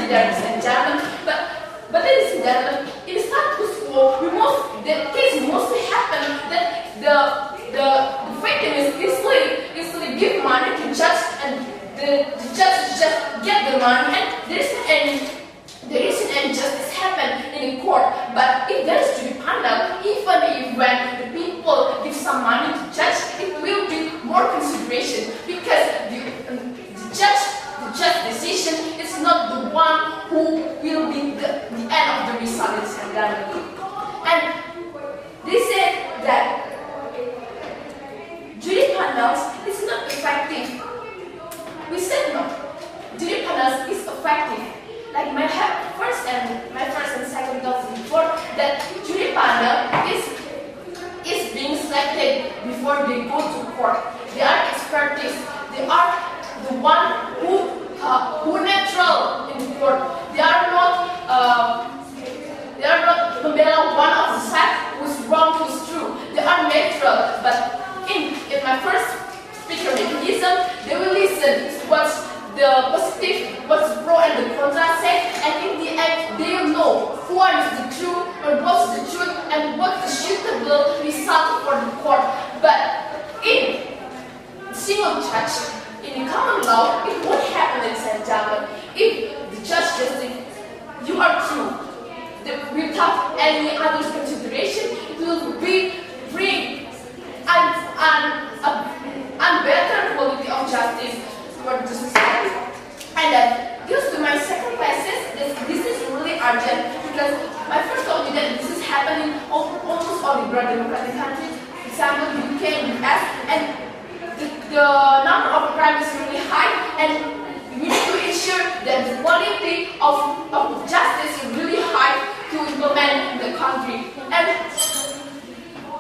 ladies and gentlemen. But ladies and gentlemen, in the status quo, the case mostly happen that the victim is easily give money to judge, and the judge just get the money, and there isn't any justice happen in the court. But if there is to be panel, even if when the people give some money to judge, it will be more consideration, because the judge decision is not the one who will be the end of the result. And they said that jury panels is not effective. We said no. Jury panels is effective. Like my first and second talks before, that jury panel is being selected before they go to court. They are expertise. They are the one who neutral in the court. They are not membela one of the side who's wrong, who's true. They are neutral. But in my first speaker mechanism, they will listen what's the positive, what's the pro and the contra say, and in the end they will know what is the truth or what's the truth and what's the suitable result for the court. But in single judge, in the common law, it won't happen, ladies and gentlemen. If the judge just think you are true, without any other consideration, it will bring a better quality of justice for the society. And then, goes to my second thesis. This is really urgent, because my first told you that this is happening almost all the broad democratic countries. For example, UK, US, and the number of crime is really high, and we need to ensure that the quality of justice is really high to implement in the country. And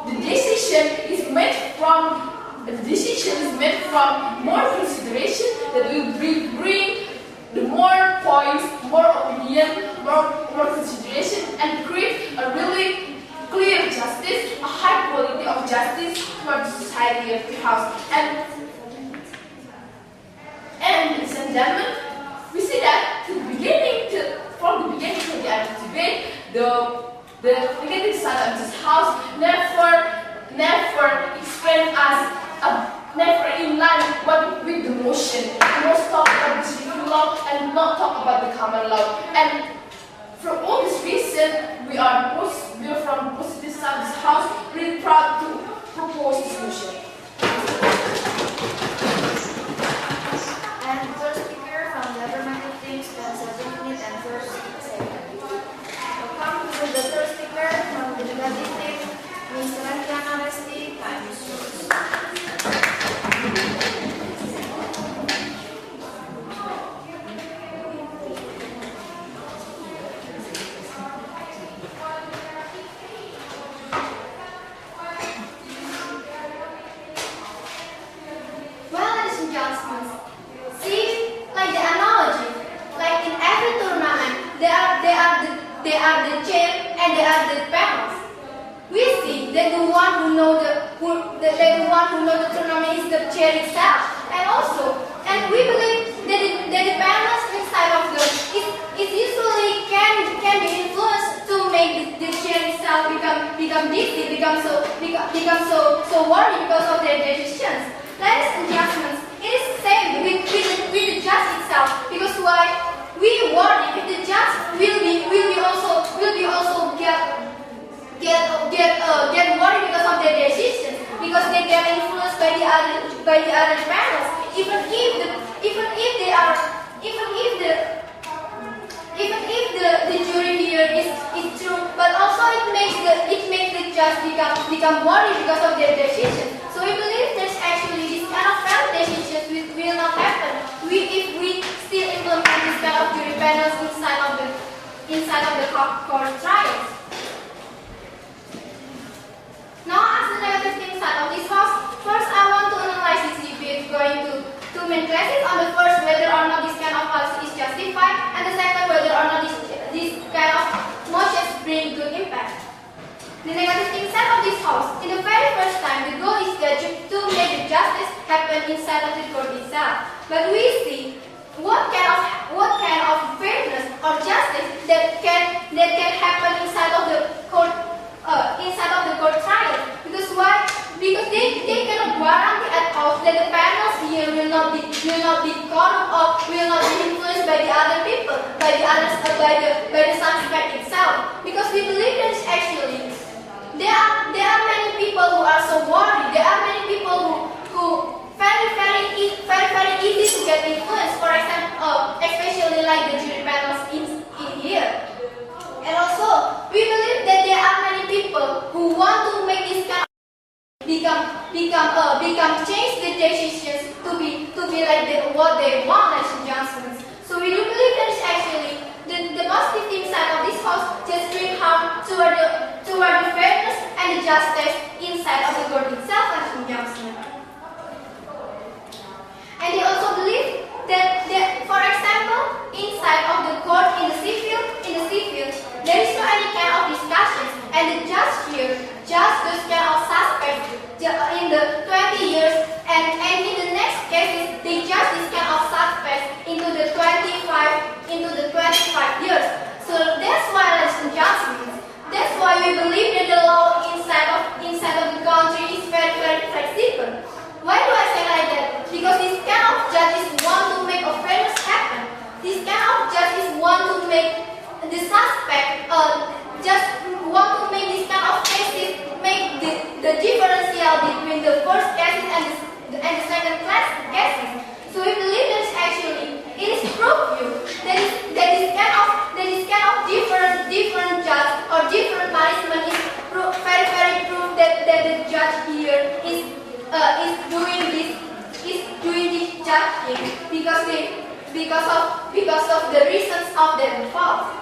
the decision is made from more consideration, that will bring the more points, more opinion, more consideration, and create a really clear justice, a high quality of justice for the society of the house. And ladies and gentlemen, we see that from the beginning to the end of the debate, the negative side of this house never explain us, never in line with the motion. We must talk about the civil law and not talk about the common law. And for all this reason, we are from the positive side of this house really proud to propose this motion. And first speaker from the affirmative team spends 7 minutes and 30 seconds. Welcome to the first speaker from the negative team, Ms. SMANEKA. Time is yours. They are the chair and they are the panels. We see that the one who knows the tournament is the chair itself, and we believe that the panels inside of the it usually can be influenced to make the chair itself become dizzy, become so worried because of their decisions. Ladies and gentlemen, it is the same with the judge itself, because why? We worry if the judge will also get worried because of their decisions, because they get influenced by the other panels. Even if the jury here is true, but also it makes the judge become worried because of their decisions. So we believe there's actually this kind of fair decisions will not happen if we still implement this kind of jury panels inside of the court trials. Now, as the negative thing side of this house, first I want to analyze this debate going to two main classes. On the first, whether or not this kind of policy is justified, and the second, whether or not this kind of motions bring good impact. The negative thing side of this house, in the very first time, the goal is to make the justice happen inside of the court itself. But we see what kind of fairness or by the other people, by the others, by the subject itself. Because we believe that actually there are many people who are so worried. There are many people who very easy to get influenced. For example, especially like the jury panels in here. And also, we believe that there are many people who want to make this kind of become change the decisions to be like what they want, ladies and gentlemen. So we do believe that is actually the positive side of this house just bring harm toward the fairness and the justice inside of the court itself, ladies and gentlemen. And they also believe that for example, inside of the court in the civil, there is no any kind of discussions, and the judge here just those kind of suspects in the 20 years, and in the next cases they judge this kind of suspects into the 25 years. So that's why, ladies and gentlemen, that's why we believe that the law inside of the country is very flexible. Why do I say like that? Because this kind of judges want to make a fairness happen. This kind of judges want to make the suspect just want to make this kind of cases, make the differential between the first cases and the second class cases. So we believe that actually it is proof you that this kind of different judge or different punishment is very proof that the judge here is doing this judging because of the reasons of their fault.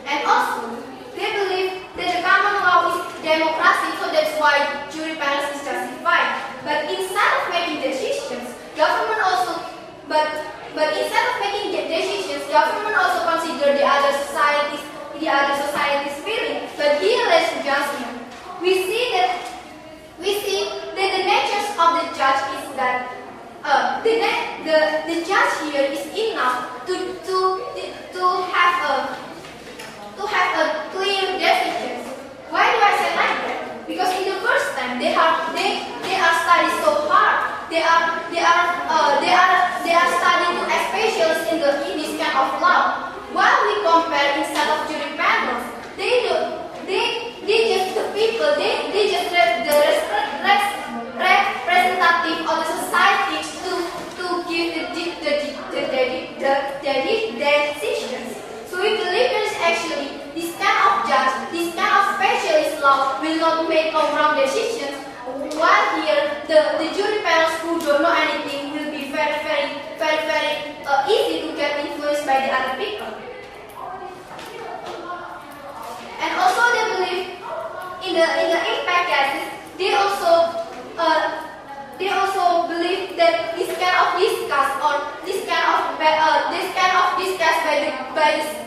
And also, they believe that the common law is democracy, so that's why jury panels is justified. But instead of making decisions, government also consider the other society's feeling. But here, ladies and gentlemen, we see that the nature of the judge is that the judge here is enough to have a clear decision. Why do I say like that? Because in the first time they are studying so hard. They are studying to as specialists in this kind of law. While we compare instead of jury panels, they just the people they just let the representative of the society to give the decisions. So we believe that is actually this kind of judge, this kind of specialist law will not make wrong decisions. While here the jury panels who don't know anything will be very easy to get influenced by the other people. And also they believe in the impact cases, they also believe that this kind of discuss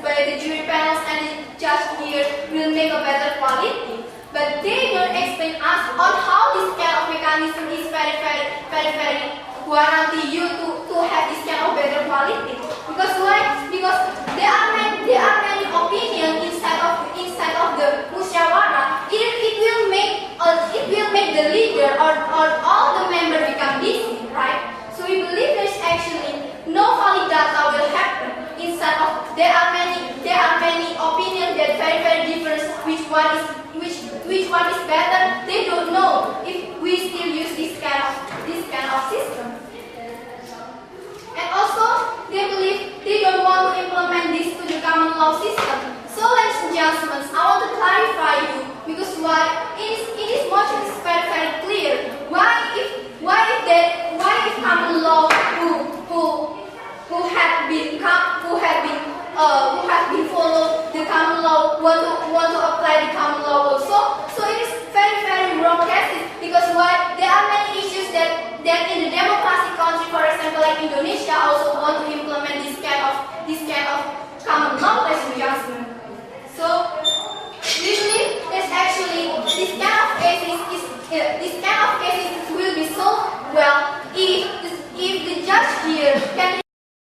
by the jury panels and the judge here will make a better quality. But they don't explain us on how this kind of mechanism is very guarantee you to have this kind of better quality. Because why? Because there are many opinions inside of the musyawara. It will make the leader or all the members become busy, right? So we believe there is actually no valid data will happen. Instead of there are many opinions that very different. Which one is better? They don't know if we still use this kind of system. And also they believe they don't want to implement this to the common law system. So ladies and gentlemen, I want to clarify you because why in this motion is very clear. Why if common law who have been followed the common law want to apply the common law also. So it is very wrong cases because why there are many issues that in the democratic country, for example like Indonesia, also want to implement